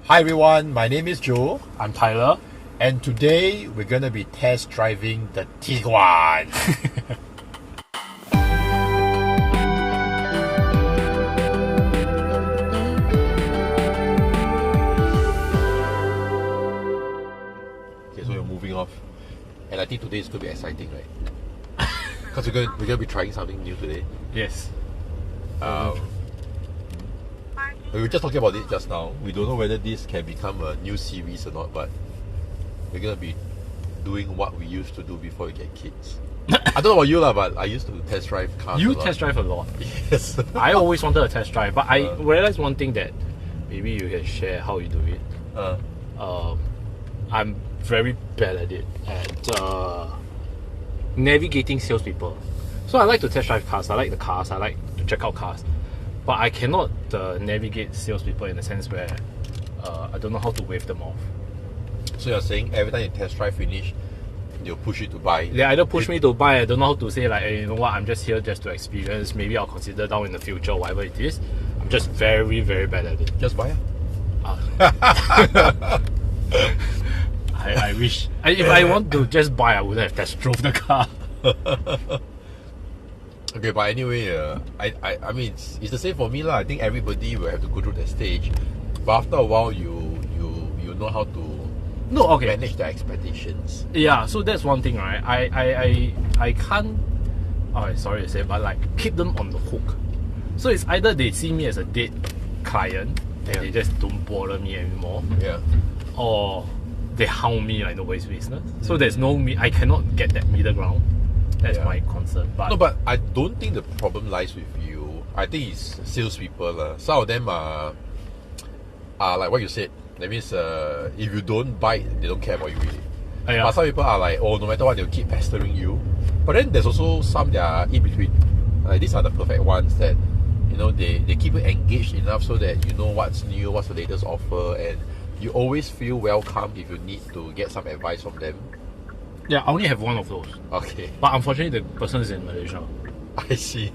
Hi everyone, my name is Joe, I'm Tyler. and today we're gonna be test driving the Tiguan. Okay, so we're moving off, and I think today is gonna be exciting, right? Because we're gonna be trying something new today. Yes. We were just talking about it just now. We don't know whether this can become a new series or not, but we're gonna be doing what we used to do before we get kids. I don't know about you lah, but I used to test drive cars. You a lot. test drive a lot. Yes. I always wanted a test drive, but I realized one thing that maybe you can share how you do it. I'm very bad at it, at navigating salespeople. So I like to test drive cars, I like the cars, I like to check out cars. But I cannot navigate salespeople in the sense where I don't know how to wave them off. So you're saying every time you test drive finish, they'll push you to buy? They either push me to buy, I don't know how to say like, hey, you know what, I'm just here just to experience, maybe I'll consider down in the future, whatever it is. I'm just very, very bad at it. Just buy. I wish, if I want to just buy, I would have test drove the car. Okay, but anyway, I mean, it's the same for me lah. I think everybody will have to go through that stage, but after a while, you know how to manage their expectations. Yeah, so that's one thing, right? I can't. Oh, sorry to say, but like keep them on the hook. So it's either they see me as a dead client and they just don't bother me anymore. Yeah. Or they hound me like nobody's business. So there's no me. I cannot get that middle ground. That's my concern. But no, but I don't think the problem lies with you. I think it's salespeople. Some of them are like what you said. That means if you don't buy, they don't care about you really. But some people are like, oh, no matter what, they'll keep pestering you. But then there's also some that are in between. These are the perfect ones that, you know, they keep you engaged enough so that you know what's new, what's the latest offer, and you always feel welcome if you need to get some advice from them. Yeah, I only have one of those. Okay. But unfortunately, the person is in Malaysia. I see.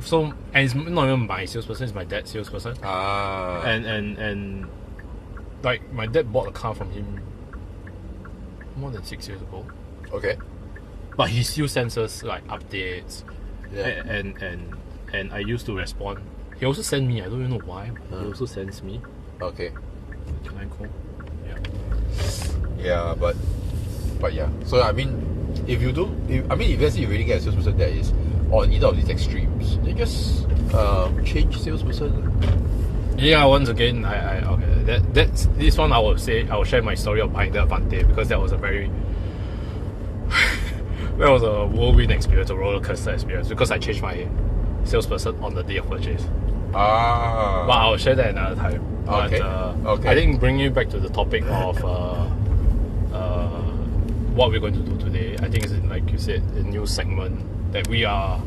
So and it's not even my salesperson, it's my dad's salesperson. And like my dad bought a car from him more than 6 years ago. Okay. But he still sends us like updates. Yeah. And I used to respond. He also sent me, I don't even know why, but he also sends me. Okay. Can I call? Yeah. Yeah, but yeah. So I mean, if you don't, if let's say you really get a salesperson that is on either of these extremes, then just change salesperson. Yeah. Once again, that's this one. I will share my story of buying the Avante because that was a very that was a whirlwind experience, a roller coaster experience because I changed my salesperson on the day of purchase. But I'll share that another time. Okay. Okay. I think bringing it back to the topic of what we're going to do today, I think it's like you said, a new segment that we are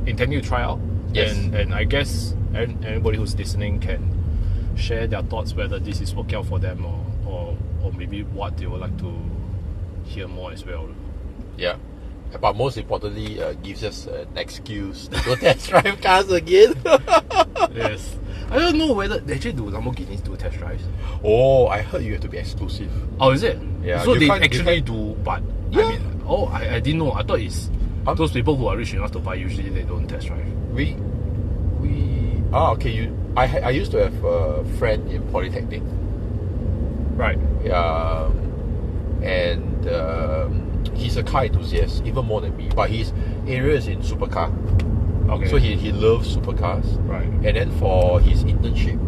intending to try out. Yes. And I guess anybody who's listening can share their thoughts whether this is working out for them or maybe what they would like to hear more as well. Yeah. But most importantly, gives us an excuse to go test drive cars again. Yes. I don't know whether they actually do Lamborghinis do test drives. Oh, I heard you have to be exclusive. Oh, is it? Yeah. So they actually do, but yeah. I didn't know. I thought it's those people who are rich enough to buy, usually they don't test drive. Okay. I used to have a friend in Polytechnic. Right. Yeah. And he's a car enthusiast, even more than me. But his area is in supercar. Okay. So he loves supercars. Right. And then for his internship,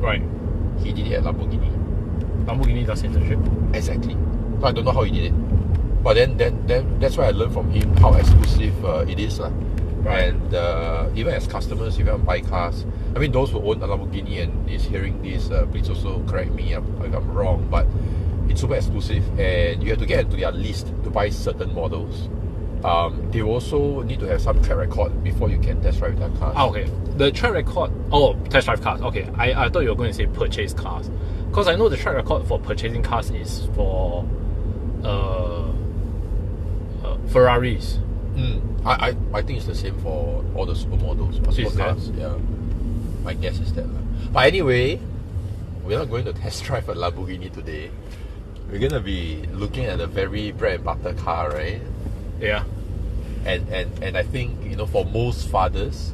right, he did it at Lamborghini. Lamborghini does internship. Exactly. So I don't know how he did it. But then that's why I learned from him how exclusive it is. Right. And even as customers, if you want to buy cars, I mean, those who own a Lamborghini and is hearing this, please also correct me if I'm wrong, but it's super exclusive and you have to get into their list to buy certain models. They also need to have some track record before you can test drive their cars. Okay. The track record, test drive cars. Okay. I thought you were going to say purchase cars. Because I know the track record for purchasing cars is for Ferraris. I think it's the same for all the supermodels, supercars. Yeah. My guess is that. But anyway, we're not going to test drive a Lamborghini today. We're going to be looking at a very bread and butter car, right? Yeah. And I think, you know, for most fathers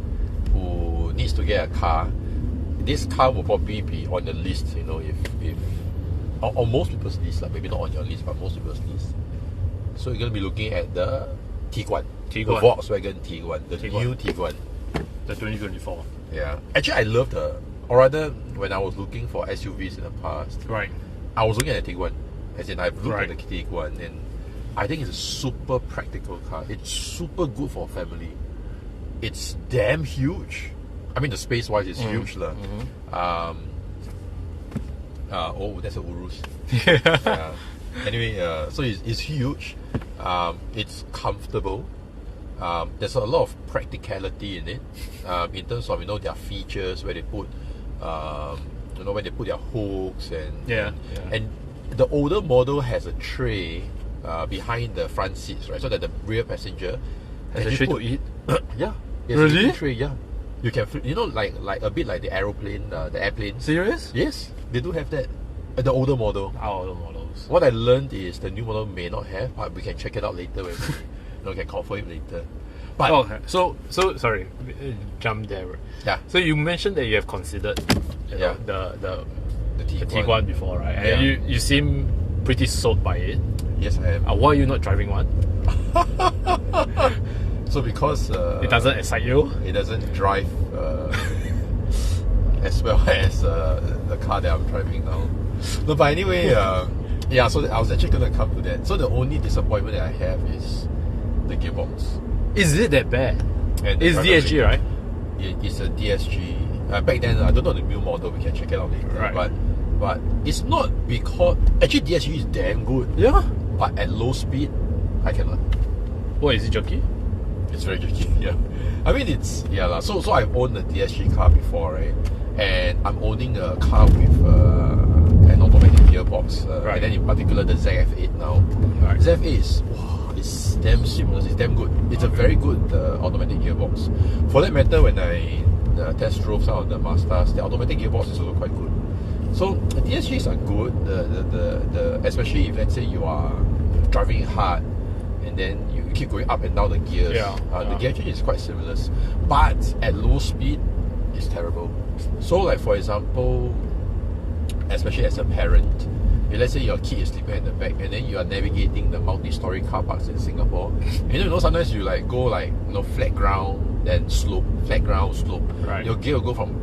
who needs to get a car, this car will probably be on the list, you know, if on most people's list, like maybe not on your list, but most people's list. So you're going to be looking at the Tiguan. The Volkswagen Tiguan, the new Tiguan. The 2024. Yeah. Actually, I love or rather, when I was looking for SUVs in the past, right, I was looking at the Tiguan. As in, I've looked right. at the Tiguan, and I think it's a super practical car. It's super good for family. It's damn huge. I mean, the space-wise, it's huge. Oh, that's a Urus. Yeah. Anyway, so it's huge. It's comfortable. There's a lot of practicality in it, in terms of, you know, their features, where they put, you know, where they put their hooks and the older model has a tray behind the front seats, right, so that the rear passenger has a tray to eat. Yeah, really? A tray, yeah. You can, you know, like a bit like the aeroplane, the airplane. Serious? Yes, they do have that. The older model. Our older models. What I learned is the new model may not have, but we can check it out later. When we can confirm it later. But okay. So sorry, jump there. Yeah. So you mentioned that you have considered, you know, the Tiguan before, right? And you seem pretty sold by it. Yes, I am. Why are you not driving one? So because it doesn't excite you. It doesn't drive as well as the car that I'm driving now. No, but anyway, yeah. So I was actually gonna come to that. So the only disappointment that I have is the gearbox. Is it that bad? And it's DSG, right? It's a DSG. Back then, I don't know the new model. We can check it out later. Right. But it's not because actually DSG is damn good. Yeah. But at low speed, I cannot. What, is it jerky? It's very jerky. Yeah. I mean, it's So I've owned a DSG car before, right? And I'm owning a car with an automatic gearbox. Right. And then in particular the ZF8 now. Right. ZF8 is it's damn seamless. It's damn good. It's a very good automatic gearbox. For that matter, when I test drove some of the Mazdas, the automatic gearbox is also quite good. So the DSGs are good. The especially if, let's say, you are driving hard and then you keep going up and down the gears. The gear change is quite seamless, but at low speed, it's terrible. So, like for example, especially as a parent, if let's say your kid is sleeping at the back and then you are navigating the multi-story car parks in Singapore, and you know sometimes you like go like, you know, flat ground, then slope, flat ground, slope. Right. Your gear will go from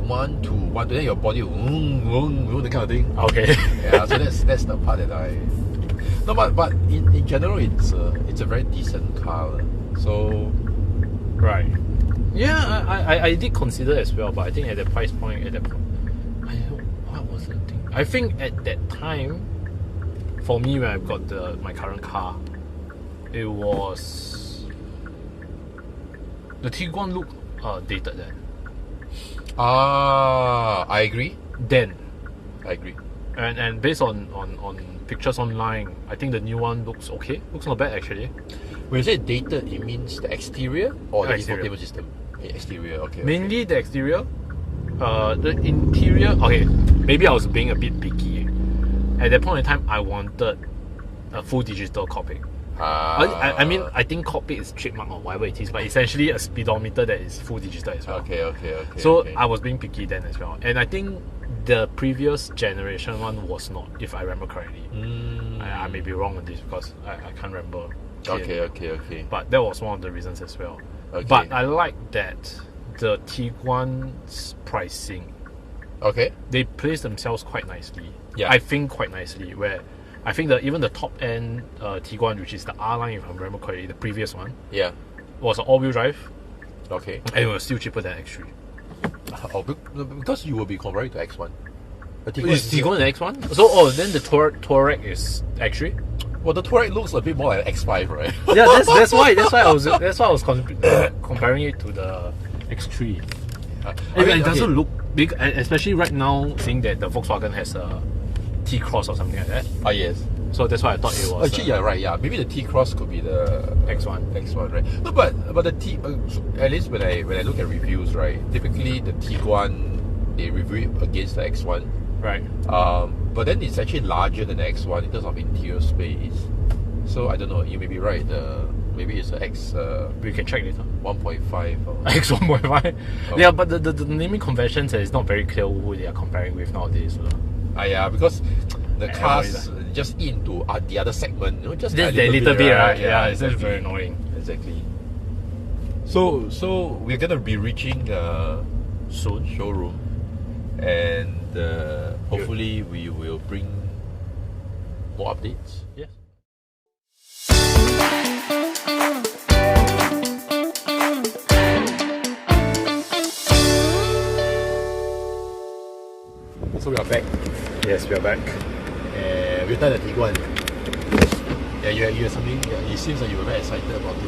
one to then your body will that kind of thing. Okay. Yeah, so that's the part that I. No, but in general, it's a very decent car. So. Right. Yeah, I did consider as well, but I think at the price point, what was the thing? I think at that time, for me, when I got my current car, it was the Tiguan looked dated then. I agree. Then, I agree. And based on pictures online, I think the new one looks okay. Looks not bad actually. When you say dated, it means the exterior or the exterior infotainment system? Exterior, okay. Mainly the exterior. The interior, okay, maybe I was being a bit picky. At that point in time, I wanted a full digital cockpit. I mean, I think cockpit is trademark or whatever it is, but essentially a speedometer that is full digital as well. Okay. So I was being picky then as well. And I think the previous generation one was not, if I remember correctly. I may be wrong on this because I can't remember. Okay. But that was one of the reasons as well. Okay. But I like that the Tiguan's pricing. Okay. They place themselves quite nicely. Yeah. I think quite nicely. Where I think that even the top end Tiguan, which is the R line, if I remember correctly, the previous one, was an all-wheel drive. Okay. And it was still cheaper than X3. Because you will be comparing to X1. Is Tiguan the X1? So then the Touareg is X3. Well, the Touareg looks a bit more like an X5, right? Yeah, that's why I was comparing it to the X3. It doesn't look big, especially right now, seeing that the Volkswagen has a T-Cross or something like that. Yes. So that's why I thought it was. Actually, you're right. Yeah, maybe the T-Cross could be the X1, right? No, but the T. At least when I look at reviews, right? Typically the Tiguan, they review it against the X1. Right. But then it's actually larger than the X1 in terms of interior space. So I don't know. You may be right. Maybe it's an X. We can check later. 1.5 or X 1.5. Oh. Yeah, but the naming conventions is not very clear who they are comparing with nowadays. Yeah, because the cars just into the other segment, just a little bit, right? Yeah, it's just very annoying. Exactly. So we're gonna be reaching soon showroom, and hopefully we will bring more updates. Yes. So we are back. Yes, we are back. And we've done the Tiguan. Yeah, you had something. Yeah, it seems like you were very excited about it.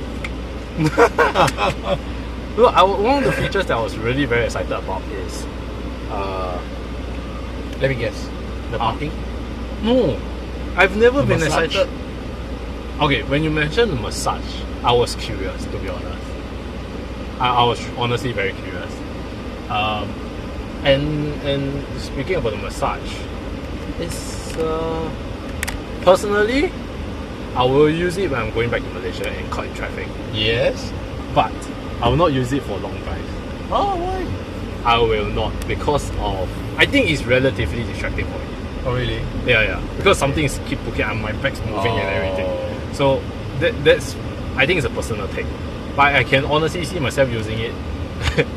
Look, one of the features that I was really very excited about is, let me guess, the parking. No, I've never been massage. excited. Okay, when you mentioned the massage, I was curious, to be honest. I was honestly very curious. And speaking about the massage, it's personally, I will use it when I'm going back to Malaysia and caught in traffic. Yes, but I will not use it for long drives. Oh, why? I will not, because of, I think it's relatively distracting for me. Oh, really? Yeah. Because something is keep looking and my back's moving and everything. So that's, I think it's a personal thing. But I can honestly see myself using it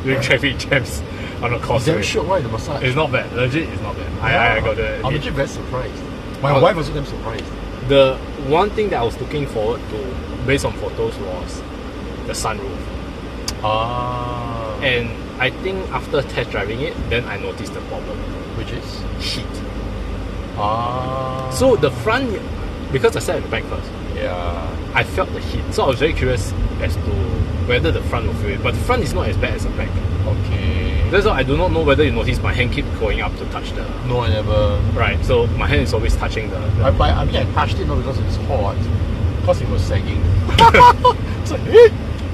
during traffic jams on a causeway. It's very short, right? The massage. It's not bad. Legit, it's not bad. I got the. I'm legit very surprised. My wife was damn surprised. The one thing that I was looking forward to, based on photos, was the sunroof. And I think after test driving it, then I noticed the problem, which is heat. So the front, because I sat at the back first, I felt the heat. So I was very curious as to whether the front will feel it. But the front is not as bad as the back. Okay. That's why I do not know whether you notice my hand keep going up to touch the. No, I never. Right. So my hand is always touching the. I mean, I touched it not because it's hot, because it was sagging. It's like, hey,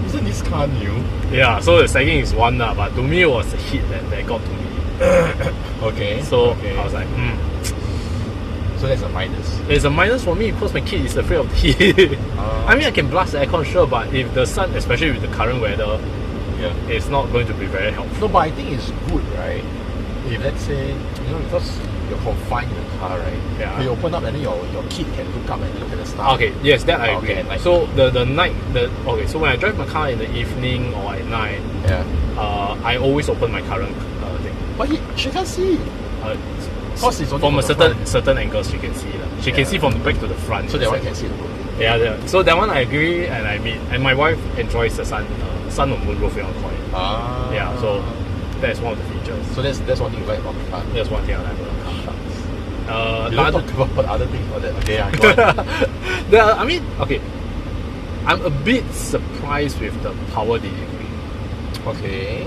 isn't this car new? Yeah. So the sagging is one, but to me it was the heat that got to me. Okay. So I was like, So that's a minus. It's a minus for me because my kid is afraid of the heat. I mean, I can blast the aircon, sure, but if the sun, especially with the current weather, it's not going to be very helpful. No, but I think it's good, right? If let's say, because you're confined in the car, right? Yeah. You open up and then your kid can look up and look at the stars. Okay, yes, that I agree. Okay, so the night, so when I drive my car in the evening or at night, I always open my current thing. But she can't see. Because it's from a certain angles she can see. She can see from the back to the front. So that one can see the road. Yeah, so that one I agree and I mean, and my wife enjoys the sun or moon roof on coin. Yeah, so that's one of the features. So that's one thing you like about the car. That's one thing I like about the car. You don't talk about other things about that. Okay, go on. I mean, okay. I'm a bit surprised with the power delivery. Okay.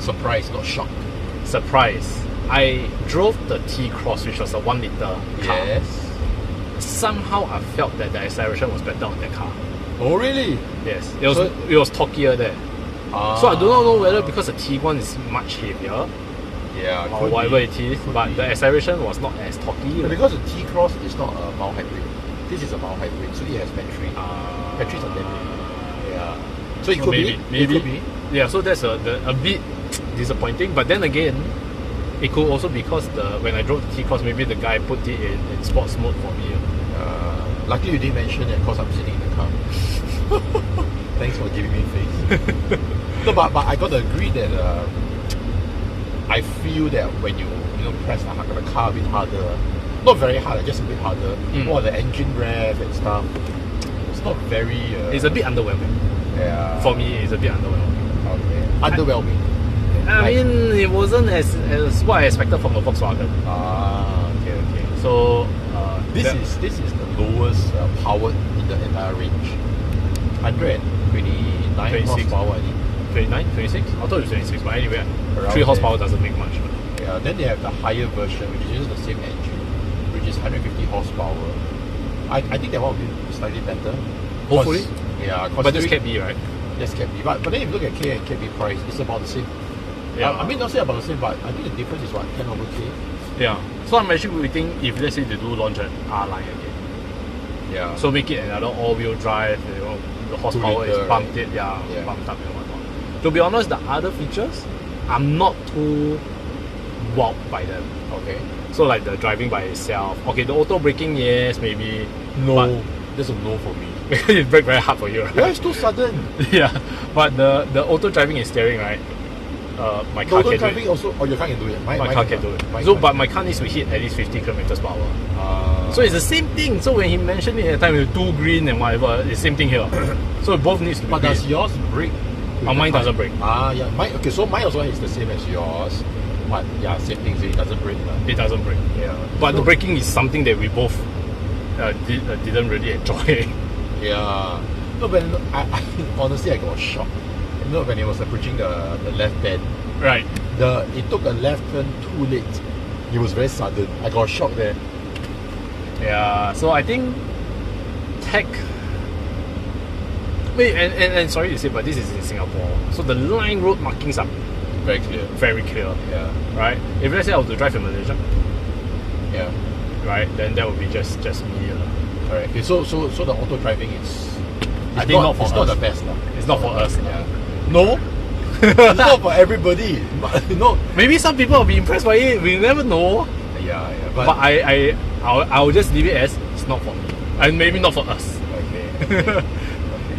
Surprised, not shocked. Surprised. I drove the T-Cross, which was a 1 liter car. Yes. Somehow I felt that the acceleration was better on that car. Oh, really? Yes. It was torquier there. So I do not know whether because the Tiguan is much heavier, or whatever it is, but the acceleration was not as torquey. Because the T-Cross is not a mild hybrid. This is a mild hybrid, so it has battery. Batteries are damn. Yeah. So it could be. It could be. Yeah. So that's a bit disappointing. But then again, it could also be because when I drove the T-Cross, maybe the guy put it in sports mode for me. Luckily you didn't mention it because I'm sitting in the car. Thanks for giving me face. No, but I got to agree that I feel that when you press the car a bit harder, not very hard, just a bit harder, or the engine rev and stuff, it's not very. It's a bit underwhelming. Yeah. For me, it's a bit underwhelming. Okay. Underwhelming. I mean, it wasn't as what I expected from a Volkswagen. Okay. So this is the lowest power in the entire range. 129 horsepower, I think. 29, 26? I thought it was 26, but anyway, around 3 horsepower doesn't make much. Yeah. Then they have the higher version, which is just the same engine, which is 150 horsepower. I think that one will be slightly better. Hopefully. Yeah. But this can't be, right? Yes, can be. But then if you look at K and KB price, it's about the same. Yeah. I mean, not say about the same, but I think the difference is what, 10 over K? Yeah. So I'm actually waiting if let's say they do launch an R line again. Yeah. So make it another all-wheel drive, you know, the horsepower is bumped right? bumped up and whatnot. To be honest, the other features, I'm not too wowed by them. Okay. So like the driving by itself. Okay, the auto braking, yes, maybe. No. That's a no for me. Because it brake very hard for you, right? Yeah, it's too sudden. Yeah. But the auto driving and steering, right? My car auto can driving do it. also, your car can do it. My car can do it. But my car needs to hit at least 50 kilometers per hour. So it's the same thing. So when he mentioned it at the time with 2 green and whatever, it's the same thing here. So it both needs to be But green. does yours brake? Mine doesn't brake. Yeah. Okay, so mine also is the same as yours. But yeah, same thing, so it doesn't brake. It doesn't brake. Yeah. But the braking is something that we both didn't really enjoy. Yeah. No, but I honestly I got shocked. You know, when it was approaching the left bend. Right. It took a left turn too late. It was very sudden. I got shocked there. Yeah. So I think tech. Wait, and sorry to say, but this is in Singapore. So the line road markings are Very clear. very clear. Yeah. Right. If let's say I was to drive in Malaysia, Yeah. right, then that would be just me. Alright. Okay, so the auto driving is I think not for it's us. not the best. It's not for us. Yeah. No. It's not for everybody. No. Maybe some people will be impressed by it. We never know. Yeah. But I'll just leave it as it's not for me, and maybe not for us. Okay.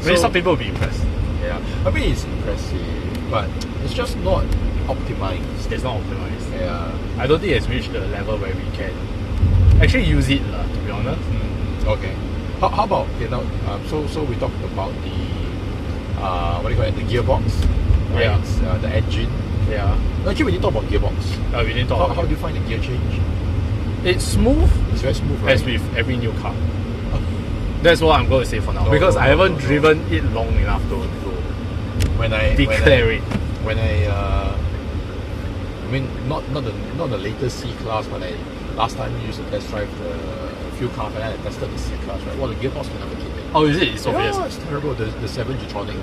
Maybe some people will be impressed. Yeah. I mean, it's impressive, but it's just not optimized. It's not optimized. Yeah. I don't think it's reached the level where we can actually use it, to be honest. Okay. How about, you know, so we talked about the what do you call it, the gearbox, right? Yeah. The engine. Yeah. Actually, we didn't talk about gearbox. We didn't talk How about do you find the gear change? It's smooth, It's very smooth, right? as with every new car. That's what I'm going to say for now, No, because no, I haven't no. driven it long enough to when I declare it. When I mean not the latest C class, but I last time used to test drive the few cars and I tested the C class, right? Well, the gearbox can never keep it. Oh, is it? It's obvious. Yeah, it's terrible. The 7 G-tronic.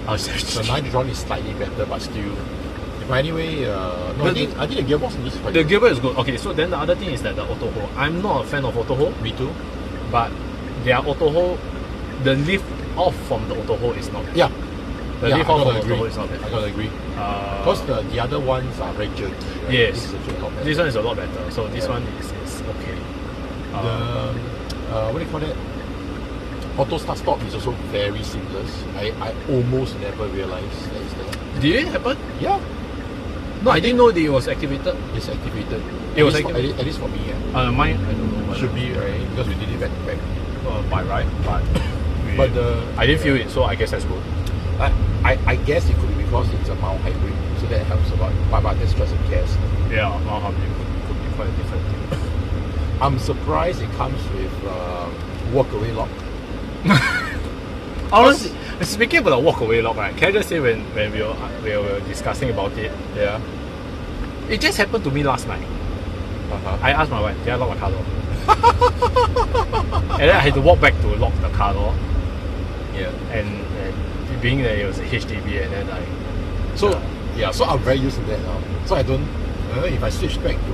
Oh, The 9 G-tronic is slightly better, but still. But anyway, no, I think the gearbox is quite The good. gearbox is good. Okay, so then the other thing is that the auto hold. I'm not a fan of auto hold, Me too. but their auto hold, the lift off from the auto hold is not bad. Yeah. The Yeah, lift I off from gotta the auto agree. hold is not I bad. gotta agree. Because the other ones are very jerky. Right? Yes. This is actually not bad. This one is a lot better. So this one is okay. What do you call that? Auto start stop is also very seamless. I almost never realized that it's there. Did it happen? Yeah, No, I didn't know that it was activated. it's activated. It was at least for me. Yeah. Mine, I don't know. Should be right because we did it back to back. By right, but But I didn't feel it, so I guess that's good. I guess it could be because it's a mild hybrid, so that helps a lot. But that's just a guess. Yeah, could be quite a different thing. I'm surprised it comes with walk-away lock. Honestly, speaking about the walk-away lock, right? Can I just say when we were discussing about it, Yeah. it just happened to me last night. I asked my wife, can I lock my car door? And then I had to walk back to lock the car door. Yeah. And being that it was a HDB, and then So I'm very used to that now. So I don't, if I switch back to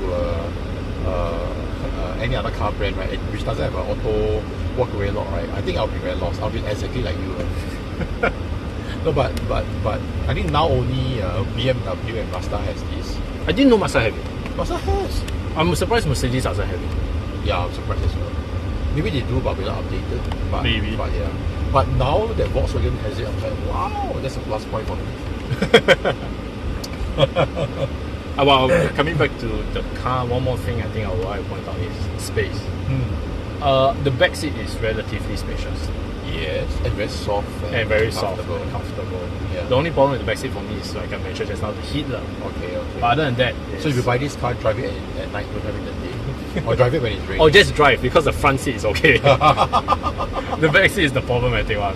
any other car brand, right, which doesn't have an auto walk-away lock, right, I think I'll be very lost. I'll be exactly like you. No, but I think now only BMW and Mazda has this. I didn't know Mazda had it. Mazda has. I'm surprised Mercedes doesn't have it. Yeah, I'm surprised as well. Maybe they do, but we're not updated. But, Maybe. But yeah. But now that Volkswagen has it, I'm like, wow, that's a plus point for me. Well, coming back to the car, one more thing I think I would like to point out is space. The back seat is relatively spacious. Yes, and very soft. And very soft and comfortable. Yeah. The only problem with the back seat for me is, like I mentioned just now, the heat. Okay. But other than that, So if you buy this car, drive it at night, don't drive it at day. Or drive it when it's raining. or just drive, because the front seat is okay. The back seat is the problematic one.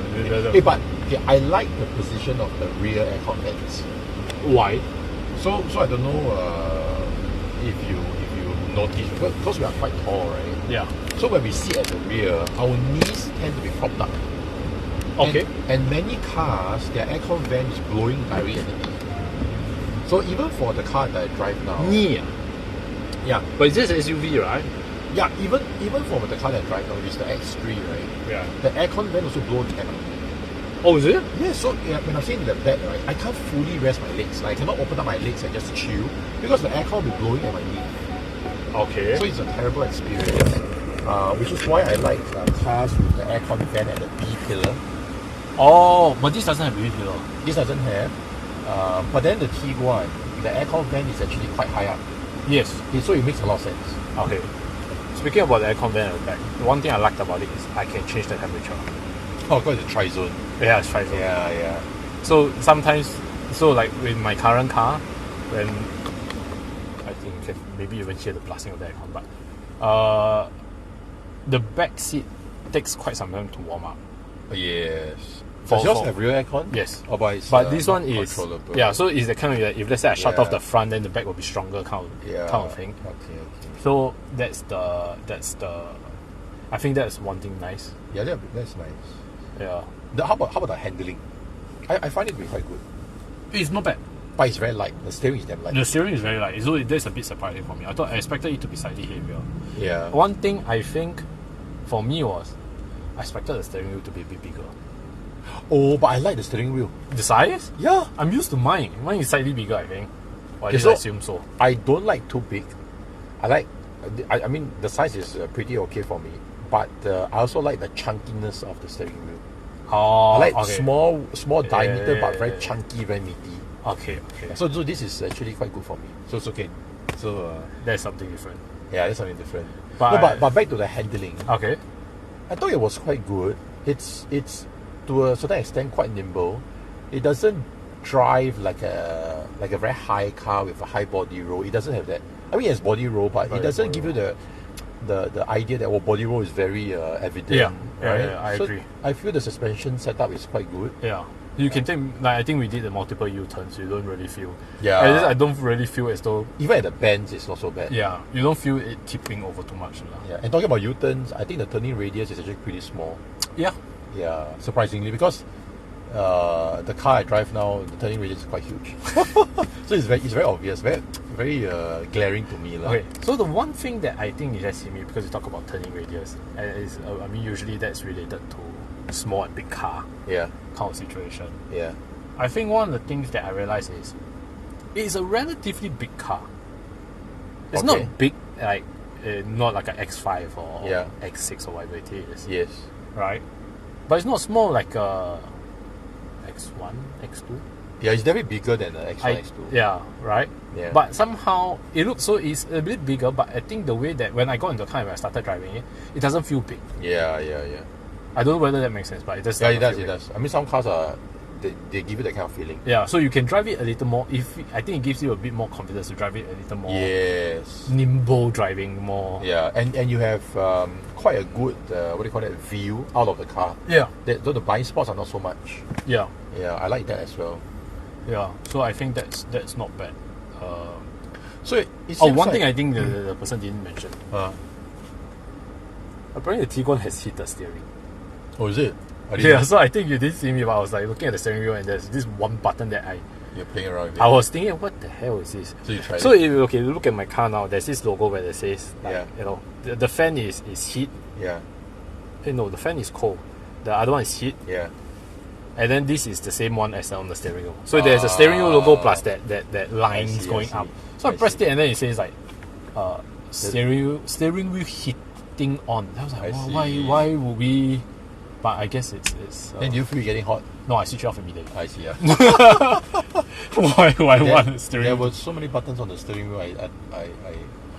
Hey, but okay, I like the position of the rear aircon vents. Why? So I don't know if you notice, because we are quite tall, right? Yeah. So when we sit at the rear, our knees tend to be propped up. Okay. And many cars, their aircon vent is blowing directly at the knee. So even for the car that I drive now, yeah. But it's just SUV, right? Yeah, even for the car that I drive now, which is the X3, right? Yeah. The aircon vent also blows the camera. Oh, is it? Yeah, so when I'm sitting in the bed, right, I can't fully rest my legs. Like, I cannot open up my legs and just chill because the aircon will be blowing at my knee. Okay. So it's a terrible experience, which is why I like cars with the aircon vent and the B pillar. Oh, but this doesn't have B pillar. This doesn't have. But then the Tiguan, the aircon vent is actually quite high up. Yes. So it makes a lot of sense. Okay. Speaking about the aircon vent at the back, the one thing I liked about it is I can change the temperature. Oh, because it's tri-zone. Yeah, it's tri-zone. Yeah. So sometimes, like with my current car, when I think you can maybe even hear the blasting of the aircon, but the back seat takes quite some time to warm up. Yes. Does yours have real aircon? Yes. Oh, but this one is controllable. So it's the kind of if let's say I shut off the front, then the back will be stronger kind of thing. Okay. So that's the I think that's one thing nice. Yeah, that's nice. Yeah. How about the handling? I find it to be quite good. It's not bad. But it's very light. The steering is damn light. The steering is very light. So that's a bit surprising for me. I expected it to be slightly heavier. Yeah. One thing I think for me was I expected the steering wheel to be a bit bigger. Oh, but I like the steering wheel. The size? Yeah. I'm used to mine. Mine is slightly bigger, I think. Or at least so I assume so. I don't like too big. I mean, the size is pretty okay for me. But I also like the chunkiness of the steering wheel. Oh, I like okay. small diameter but very chunky, very meaty. Okay. So this is actually quite good for me. So it's okay. So that's something different. Yeah, that's something different. But back to the handling. Okay. I thought it was quite good. It's to a certain extent quite nimble. It doesn't drive like a very high car with a high body roll. It doesn't have that. I mean, it has body roll, but it doesn't give you the idea that body roll is very evident. Yeah, right? I agree. I feel the suspension setup is quite good. Yeah. You can take, I think we did the multiple U-turns, you don't really feel. Yeah. At least I don't really feel as though. Even at the bends, it's not so bad. Yeah. You don't feel it tipping over too much. Yeah. And talking about U-turns, I think the turning radius is actually pretty small. Yeah. Yeah. Surprisingly, because the car I drive now, the turning radius is quite huge. So it's very obvious, very glaring to me. Okay. So the one thing that I think you just hit me because you talk about turning radius, is I mean usually that's related to small and big car kind of situation. Yeah. I think one of the things that I realized is it's a relatively big car. It's not big like not like an X5 or X6 or whatever it is. Yes. Right? But it's not small like a X1, X2. Yeah, it's definitely bigger than the X1, X2. Yeah, right? Yeah. But somehow it looks so it's a bit bigger, but I think the way that when I got into the car and I started driving it, it doesn't feel big. Yeah. I don't know whether that makes sense, but it does. Yeah, it does. I mean, some cars they give you that kind of feeling. Yeah, so you can drive it a little more. I think it gives you a bit more confidence to drive it a little more. Yes. Nimble driving more. Yeah, and you have quite a good view out of the car. Yeah. Though the blind spots are not so much. Yeah. Yeah, I like that as well. Yeah, so I think that's not bad. So one thing I think the person didn't mention. Apparently the Tiguan has heated steering. Oh, is it? Yeah, so I think you did see me, but I was like looking at the steering wheel and there's this one button that you're playing around with it. I was thinking, what the hell is this? So you tried it. You look at my car now, there's this logo where it says, the fan is heat. Yeah. No, the fan is cold. The other one is heat. Yeah. And then this is the same one as on the steering wheel. So there's a steering wheel logo plus that lines going up. So I pressed it and then it says like, steering wheel heating on. I was like, why would we? But I guess it's. Then do you feel getting hot? No, I switch it off immediately. I see. Yeah. Why want the steering? There were so many buttons on the steering wheel. I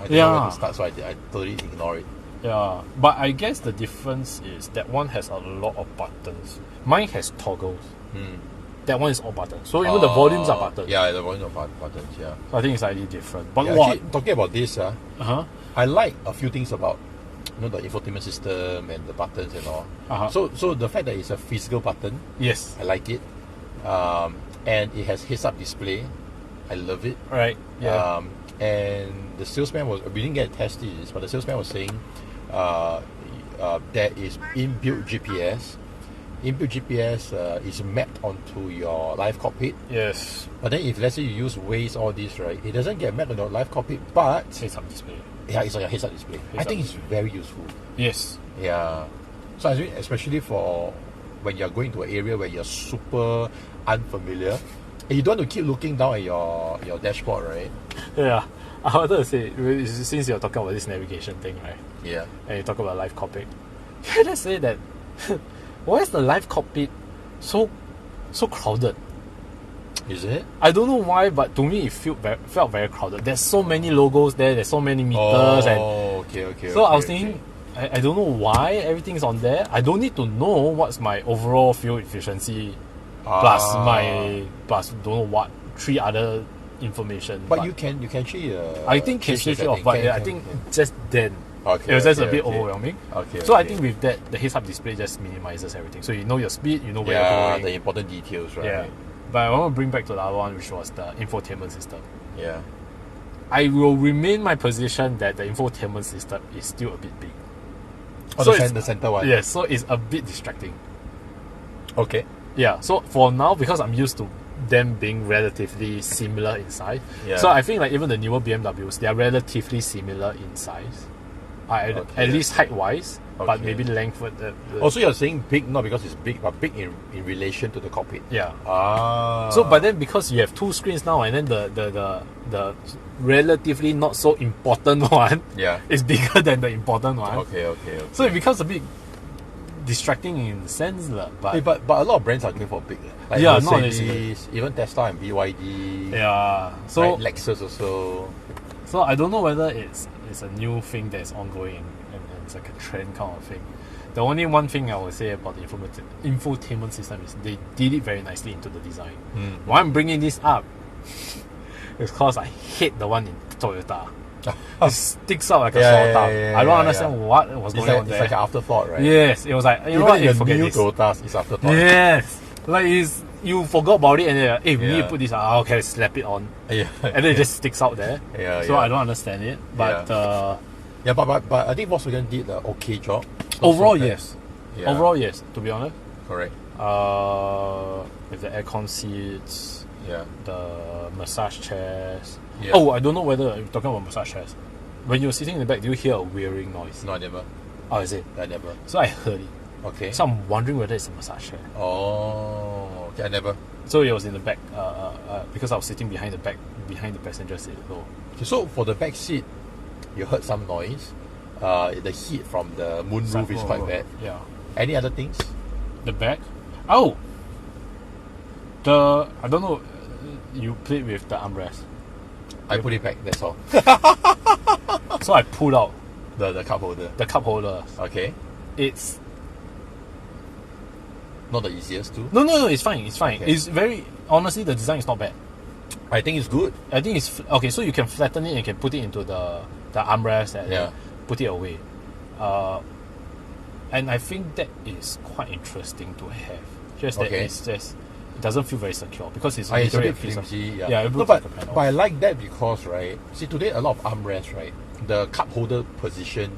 didn't know where to start, so I totally ignore it. Yeah, but I guess the difference is that one has a lot of buttons. Mine has toggles. That one is all buttons. So even the volumes are buttons. Yeah, the volumes are buttons. Yeah. So I think it's slightly different. But actually, talking about this, I like a few things about the infotainment system and the buttons and all. So the fact that it's a physical button, yes, I like it. And it has heads-up display. I love it. Right. Yeah. And the salesman we didn't get to test this, but the salesman was saying there is inbuilt GPS, inbuilt GPS is mapped onto your live cockpit. Yes. But then if let's say you use Waze, all this, right, it doesn't get mapped on your live cockpit, but Heads-up display. Yeah, it's on your heads-up display. I think it's very useful. Yes. Yeah. So I think especially for when you're going to an area where you're super unfamiliar, and you don't want to keep looking down at your dashboard, right? Yeah. I wanted to say, since you're talking about this navigation thing, right? Yeah. And you talk about live cockpit, can I just say that why is the live cockpit so crowded? Is it? I don't know why, but to me it felt very crowded. There's so many logos there. There's so many meters, okay. So I was thinking, I don't know why everything's on there. I don't need to know what's my overall fuel efficiency plus don't know what 3 other information. But you can actually. I think can switch it off, but I think just then. Okay, it was just a bit overwhelming. So I think with that, the heads-up display just minimizes everything. So you know your speed, you know where you're going. The important details, right? Yeah. But I want to bring back to the other one, which was the infotainment system. Yeah. I will remain my position that the infotainment system is still a bit big. Oh, so the center one? Yes, so it's a bit distracting. Okay. Yeah, so for now, because I'm used to them being relatively similar in size, so I think like even the newer BMWs, they are relatively similar in size. At least height-wise, but maybe length. Also, you're saying big not because it's big, but big in relation to the cockpit. Yeah. So, but then because you have 2 screens now, and then the relatively not so important one is bigger than the important one. Okay. So it becomes a bit distracting in a sense. But a lot of brands are going for big. Like Mercedes, even Tesla and BYD. Yeah. So right, Lexus also. So I don't know whether it's a new thing that's ongoing and it's like a trend kind of thing. The only one thing I would say about the infotainment system is they did it very nicely into the design. Why I'm bringing this up is because I hate the one in Toyota. It sticks out like a sore thumb. I don't understand what was going on there. It's like an afterthought, right? Yes, it was like, you know what, even the new Toyotas is afterthought. Yes, like you forgot about it and then hey, we need to put this out. Okay, slap it on. And then it just sticks out there. So I don't understand it. But but I think Volkswagen did an okay job. Overall, yes. Overall, yes. To be honest. Correct. With the aircon seats. Yeah. The massage chairs. Yeah. Oh, I don't know whether you're talking about massage chairs. When you're sitting in the back, do you hear a whirring noise? No, I never. Oh, is it? I never. So I heard it. Okay. So I'm wondering whether it's a massage chair. Oh, okay. I never. So it was in the back because I was sitting behind the passenger seat. So for the back seat, you heard some noise. The heat from the moonroof is quite bad. Yeah. Any other things? The back? Oh! I don't know, you played with the armrest. I put it back, that's all. So I pulled out the cup holder. The cup holder. Okay. It's not the easiest to. No, it's fine. Okay. It's very, honestly, the design is not bad. I think it's good. I think it's okay. So you can flatten it and you can put it into the armrest and put it away. And I think that is quite interesting to have. Just that it's just, it doesn't feel very secure because it's a bit flimsy. But I like that because, right, see, today a lot of armrests, right, the cup holder position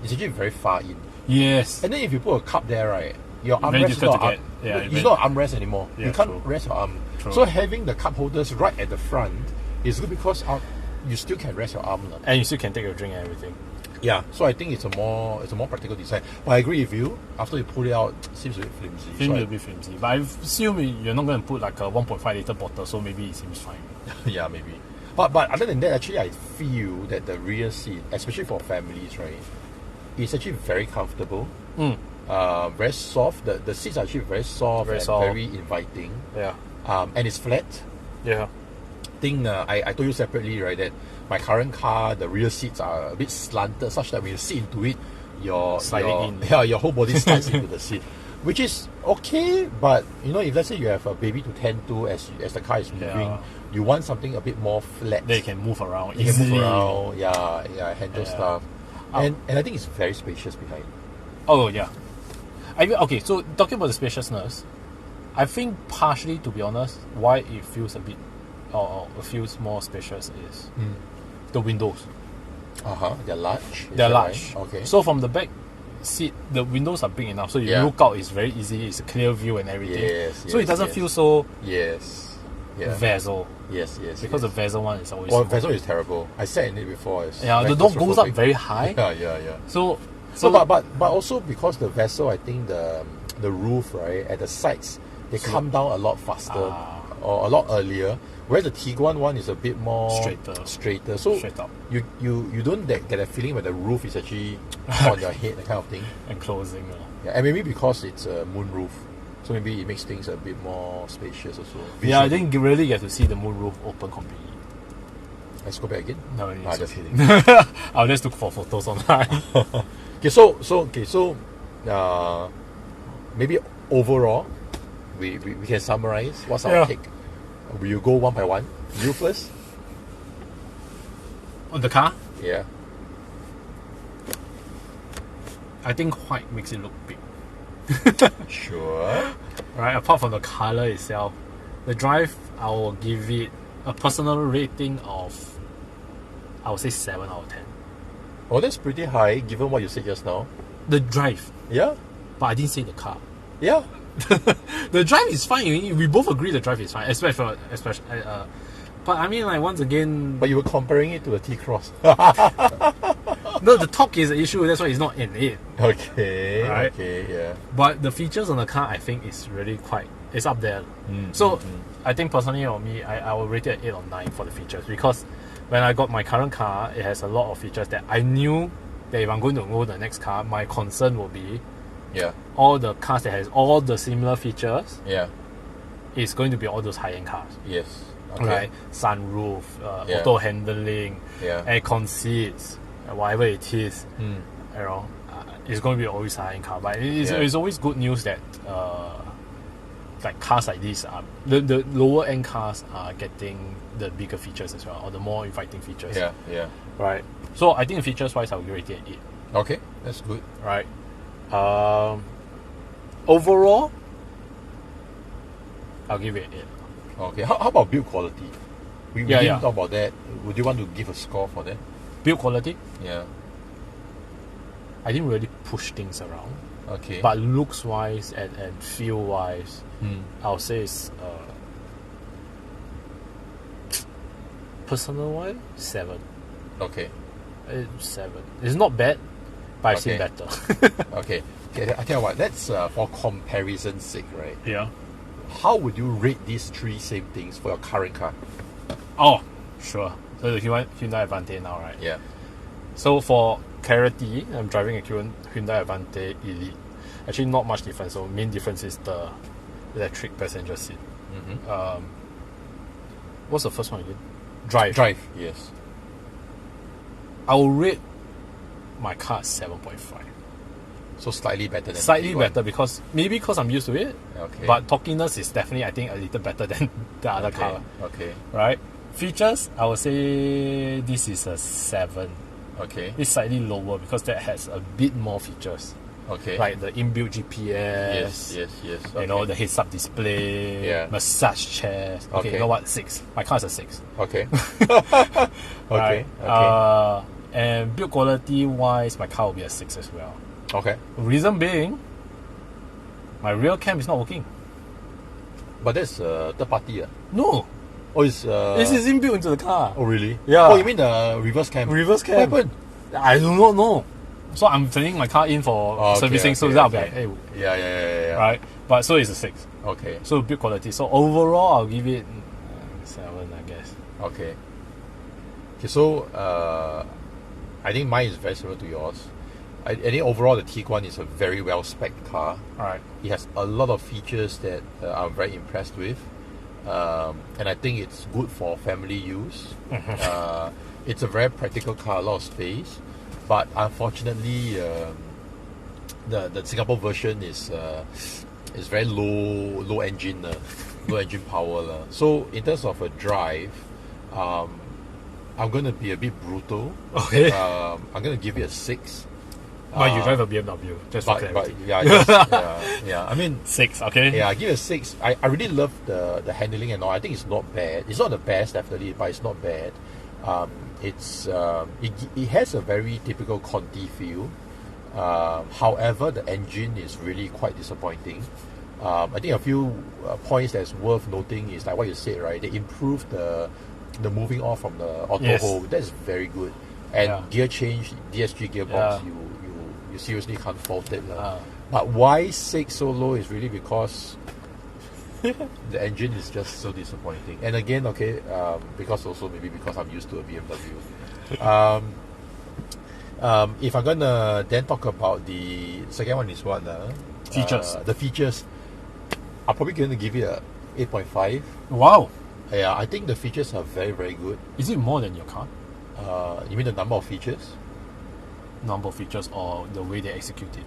is actually very far in. Yes. And then if you put a cup there, right, your armrest is not it's not armrest anymore. You can't rest your arm. So having the cup holders right at the front is good because you still can rest your arm. And you still can take your drink and everything. Yeah, so I think it's a more practical design. But I agree with you. After you pull it out, it seems a bit flimsy. Seems a bit flimsy. But I assume you're not going to put like a 1.5 liter bottle, so maybe it seems fine. Yeah, maybe. But other than that, actually, I feel that the rear seat, especially for families, right, is actually very comfortable. Very soft. The seats are actually very soft very inviting. Yeah. And it's flat. Yeah. I told you separately, right, that my current car, the rear seats are a bit slanted, such that when you sit into it, your whole body slides into the seat, which is okay. But you know, if let's say you have a baby to tend to as the car is moving, you want something a bit more flat. They can move around easily. You can move around, handle stuff, and I think it's very spacious behind. Oh yeah. Okay, so talking about the spaciousness, I think partially, to be honest, why it feels a bit or feels more spacious is the windows. They're large. They're large. Right? Okay. So from the back seat, the windows are big enough, so you look out, it's very easy, it's a clear view and everything. So it doesn't feel so Vezel. Yes. Because the Vezel one is always... Well, Vezel is terrible. I sat in it before. The door goes up very high. Yeah. So but also because the Vezel, I think the roof, right, at the sides, they come down a lot faster or a lot earlier. Whereas the Tiguan one is a bit more straighter. So straight up. You don't get that feeling where the roof is actually on your head, that kind of thing. And closing. Yeah, and maybe because it's a moon roof, so maybe it makes things a bit more spacious also. Visually. Yeah, I think you really get to see the moon roof open completely. Let's go back again. No, just kidding. I'll just look for photos online. So maybe overall, we can summarize what's our take. Will you go one by one? You first? On the car? Yeah. I think white makes it look big. Sure. Right, apart from the color itself, the drive, I will give it a personal rating of, I would say 7 out of 10. Oh, that's pretty high given what you said just now. The drive. Yeah. But I didn't say the car. Yeah. The drive is fine. We both agree the drive is fine, especially. But I mean, like, once again. But you were comparing it to the T-Cross. No, the torque is the issue. That's why it's not in it. Okay. Right. Okay. Yeah. But the features on the car, I think, is really it's up there. I think personally, or me, I will rate it at 8 or 9 for the features, because when I got my current car, it has a lot of features that I knew that if I'm going to go the next car, my concern will be. Yeah. All the cars that has all the similar features. Yeah. It's going to be all those high-end cars. Yes. Okay. Right. Sunroof, auto handling, aircon seats, whatever it is. You know, it's going to be always high-end car. But it's always good news that like cars like these are the lower-end cars are getting the bigger features as well, or the more inviting features. Yeah. Right. So I think features-wise, I'll rate it at 8. Okay, that's good. Right. Overall, I'll give it 8. Okay. How about build quality? We didn't talk about that. Would you want to give a score for that? Build quality? Yeah. I didn't really push things around. Okay. But looks wise and feel wise, I'll say it's personal wise 7. Okay. 7. It's not bad, but I've seen better. Okay. I tell you what, that's for comparison's sake, right? Yeah. How would you rate these 3 same things for your current car? Oh, sure. So the Hyundai Avante now, right? Yeah. So for clarity, I'm driving a Hyundai Avante Elite. Actually, not much difference. So main difference is the electric passenger seat. What's the first one again? Drive. Yes. I will rate my car 7.5. So slightly better than Slightly better because I'm used to it. Okay. But talkiness is definitely, I think, a little better than the other car. Okay. Right? Features, I would say this is a 7. Okay. It's slightly lower because that has a bit more features. Okay. Like the inbuilt GPS. Yes. Okay. You know, the heads-up display. Massage chairs. Okay, you know what? 6. My car is a 6. Okay. Right. Okay. And build quality wise, my car will be a 6 as well. Okay. Reason being, my rear cam is not working. But that's third party. No. Oh, it's this is inbuilt into the car. Oh, really? Yeah. Oh, you mean the reverse cam? Reverse cam. What happened? I do not know. So I'm sending my car in for servicing. So that'll be like, hey. Yeah. Right. But so it's a 6. Okay. So build quality. So overall, I'll give it 7, I guess. Okay. So I think mine is very similar to yours. I think overall the Tiguan is a very well spec'd car. Alright. It has a lot of features that I'm very impressed with, and I think it's good for family use. It's a very practical car, a lot of space, but unfortunately the Singapore version is very low engine power. So in terms of a drive, I'm going to be a bit brutal. Okay. I'm going to give it a 6. But you drive a BMW, just for clarity. Yeah. I mean, 6, okay? Yeah, I give it a 6. I really love the handling and all. I think it's not bad. It's not the best, definitely, but it's not bad. It has a very typical Conti feel. However, the engine is really quite disappointing. I think a few points that's worth noting is like what you said, right? They improved the moving off from the auto hold. That's very good. And gear change, DSG gearbox, you seriously can't fault it. But why 6 so low is really because the engine is just so disappointing. And again, because I'm used to a BMW. If I'm gonna then talk about the second one is what? Features. The features. I'm probably gonna give it a 8.5. Wow. Yeah, I think the features are very, very good. Is it more than your car? You mean the number of features? Number of features or the way they execute it?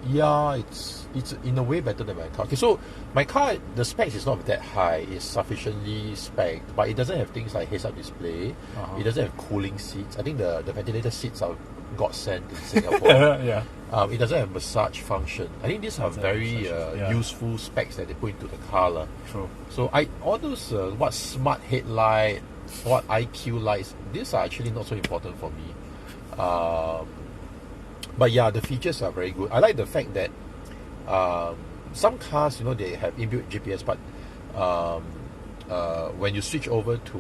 Yeah, it's in a way better than my car. Okay, so my car, the specs is not that high. It's sufficiently specced, but it doesn't have things like heads-up display. It doesn't have cooling seats. I think the ventilator seats are godsend in Singapore. It doesn't have massage function. I think these are very useful specs that they put into the car. True. So all those what smart headlight, what IQ lights, these are actually not so important for me. But yeah, the features are very good. I like the fact that some cars, they have inbuilt GPS, but when you switch over to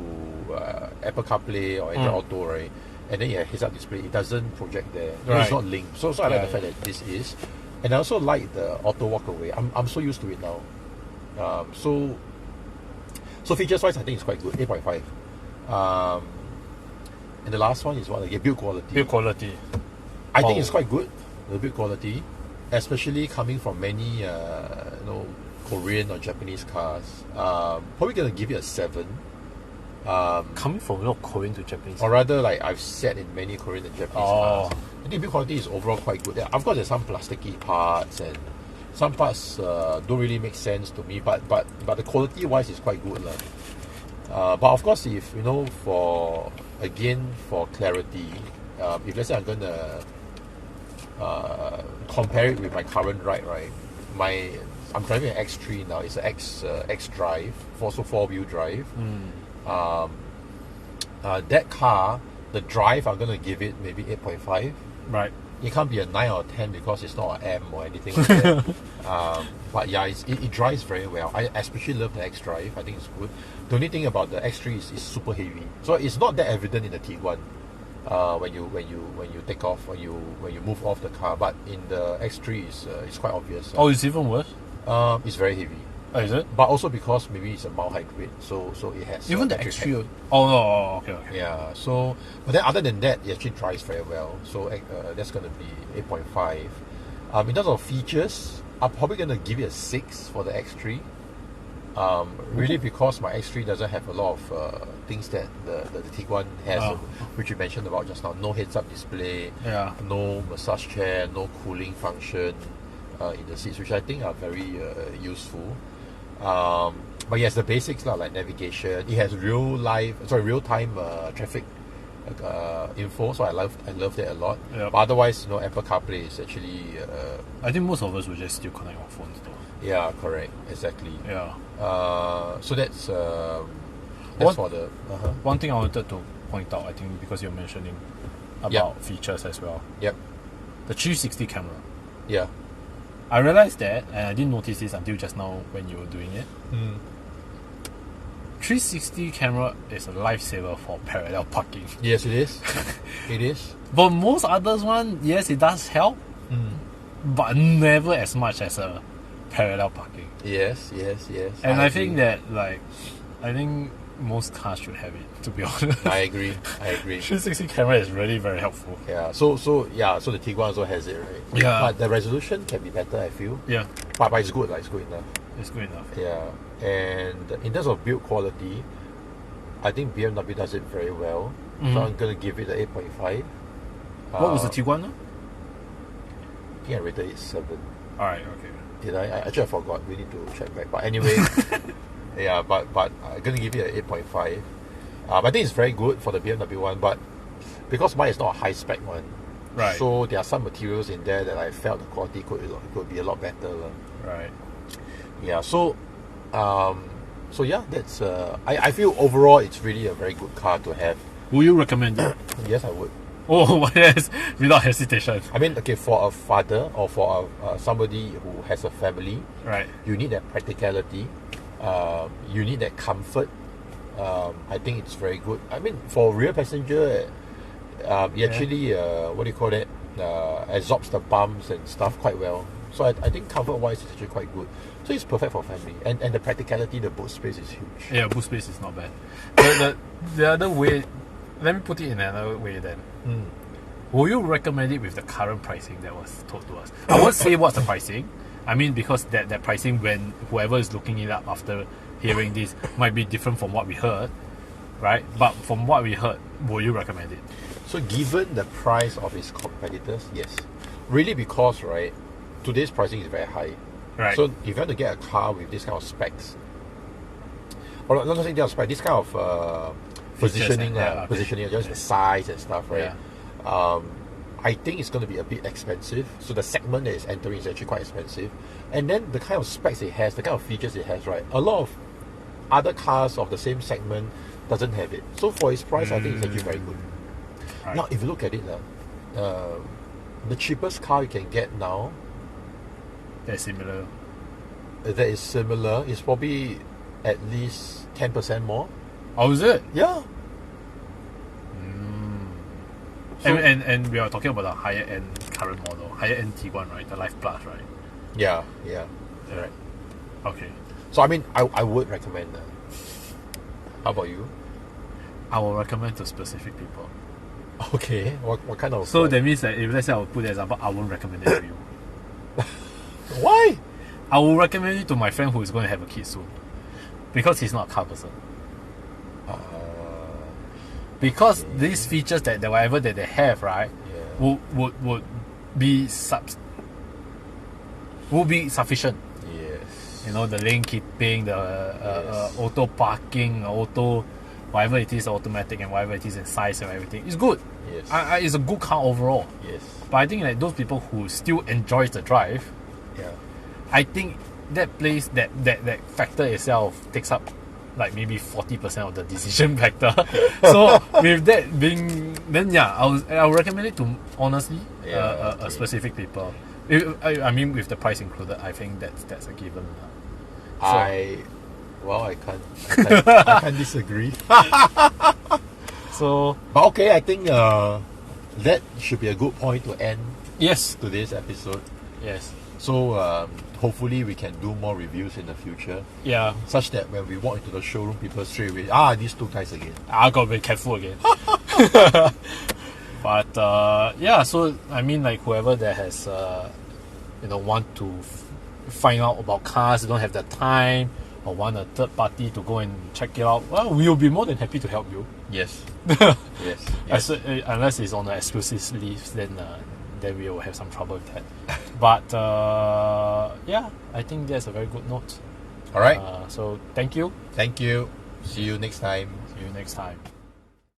Apple CarPlay or Android Auto, right, and then you have heads-up display, it doesn't project there. Right. It's not linked. So I like the fact that this is. And I also like the auto walk away. I'm so used to it now. So features-wise, I think it's quite good, 8.5. And the last one is what again? Build quality. Build quality. I think it's quite good, the build quality, especially coming from many Korean or Japanese cars. Probably gonna give it a 7. Coming from Korean to Japanese, or rather, like I've said in many Korean and Japanese cars, I think build quality is overall quite good. Of course, there's some plasticky parts and some parts don't really make sense to me, but the quality wise is quite good, but of course, if for clarity, if let's say I'm gonna compare it with my current ride, right? I'm driving an X3 now. It's an X drive, also 4-wheel drive. That car, the drive, I'm gonna give it maybe 8.5. Right. It can't be a 9 or 10 because it's not an M or anything like that. But yeah, it drives very well. I especially love the X drive. I think it's good. The only thing about the X3 is super heavy, so it's not that evident in the Tiguan. When you take off, when you move off the car, but in the X3 it's quite obvious. It's even worse. It's very heavy. Oh, is it? But also because maybe it's a mild hybrid, so it has even the X3. Okay. Yeah. So, but then other than that, it actually drives very well. So that's gonna be 8.5. In terms of features, I'm probably gonna give it a 6 for the X3. Really because my X3 doesn't have a lot of things that the Tiguan has, which you mentioned about just now. No heads-up display, no massage chair, no cooling function in the seats, which I think are very useful. But yes, the basics like navigation. It has real-time traffic info, so I love that a lot. But otherwise, Apple CarPlay is actually. I think most of us will just still connect our phones though. Yeah, correct, exactly. Yeah. So that's for the. One thing I wanted to point out, I think, because you're mentioning about features as well. Yep. The 360 camera. Yeah. I realized that, and I didn't notice this until just now when you were doing it. 360 camera is a lifesaver for parallel parking. Yes, it is. It is. But most others one, yes, it does help, but never as much as a parallel parking. Yes. And I think that I think most cars should have it, to be honest. I agree. 360 camera is really very helpful. Yeah. So the Tiguan also has it, right? Yeah. But the resolution can be better, I feel. Yeah. But it's good. It's good enough. It's good enough. Yeah. And in terms of build quality, I think BMW does it very well. So I'm gonna give it an 8.5. What was the Tiguan now? I think I rated it 7. Alright, okay. Did I? Actually, I forgot. We need to check back. But anyway, yeah. But I'm gonna give it an 8.5. I think it's very good for the BMW one, but because mine is not a high spec one, right? So there are some materials in there that I felt the quality could be a lot better, right? Yeah. So yeah, that's I feel overall it's really a very good car to have. Will you recommend it? Yes, I would. Oh, yes, without hesitation. I mean, okay, for a father or for somebody who has a family, right? You need that practicality. You need that comfort. I think it's very good. I mean, for rear passenger, it actually what do you call it? Absorbs the bumps and stuff quite well. So I think comfort wise it's actually quite good. So it's perfect for family. And the practicality, the boot space is huge. Yeah, boot space is not bad. The other way, let me put it in another way then. Will you recommend it with the current pricing that was told to us? I won't say what's the pricing. I mean, because that pricing, when whoever is looking it up after hearing this, might be different from what we heard, right? But from what we heard, will you recommend it? So given the price of its competitors, yes. Really, because, right, today's pricing is very high. Right. So if you want to get a car with this kind of specs, or not saying specs, this kind of positioning, just the size and stuff, right? Yeah. I think it's going to be a bit expensive. So the segment that it's entering is actually quite expensive. And then the kind of specs it has, the kind of features it has, right? A lot of other cars of the same segment doesn't have it. So for its price, I think it's actually very good. Right. Now, if you look at it, the cheapest car you can get now, that's similar. That is similar. It's probably at least 10% more. Oh, is it? Yeah. So, and we are talking about the higher end current model, higher end Tiguan, right? The Life Plus, right? Yeah. Right. Okay. So I mean, I would recommend that. How about you? I will recommend to specific people. Okay. What kind of? So that means that if let's say I will put the example, I won't recommend it to you. Why? I will recommend it to my friend who is going to have a kid soon, because he's not a car person. Because these features that whatever that they have, right, would be sufficient. Yes. You know, the lane keeping, the auto parking, auto whatever it is, automatic, and whatever it is in size and everything. It's good. Yes. It's a good car overall. Yes. But I think that those people who still enjoys the drive, I think that place that factor itself takes up like maybe 40% of the decision factor. So with that being, then I'll recommend it to honestly a specific people. I mean, with the price included, I think that's a given. So, I can't disagree. So, but okay, I think that should be a good point to end. Yes. Today's episode. Yes. So hopefully we can do more reviews in the future. Yeah. Such that when we walk into the showroom, people straight away, these two guys again. I gotta be careful again. But so I mean, like whoever that has want to find out about cars, don't have the time, or want a third party to go and check it out, well, we will be more than happy to help you. Yes. Yes. Unless it's on the exclusive list, then we will have some trouble with that. But I think that's a very good note. All right. So thank you. Thank you. See you next time. See you next time.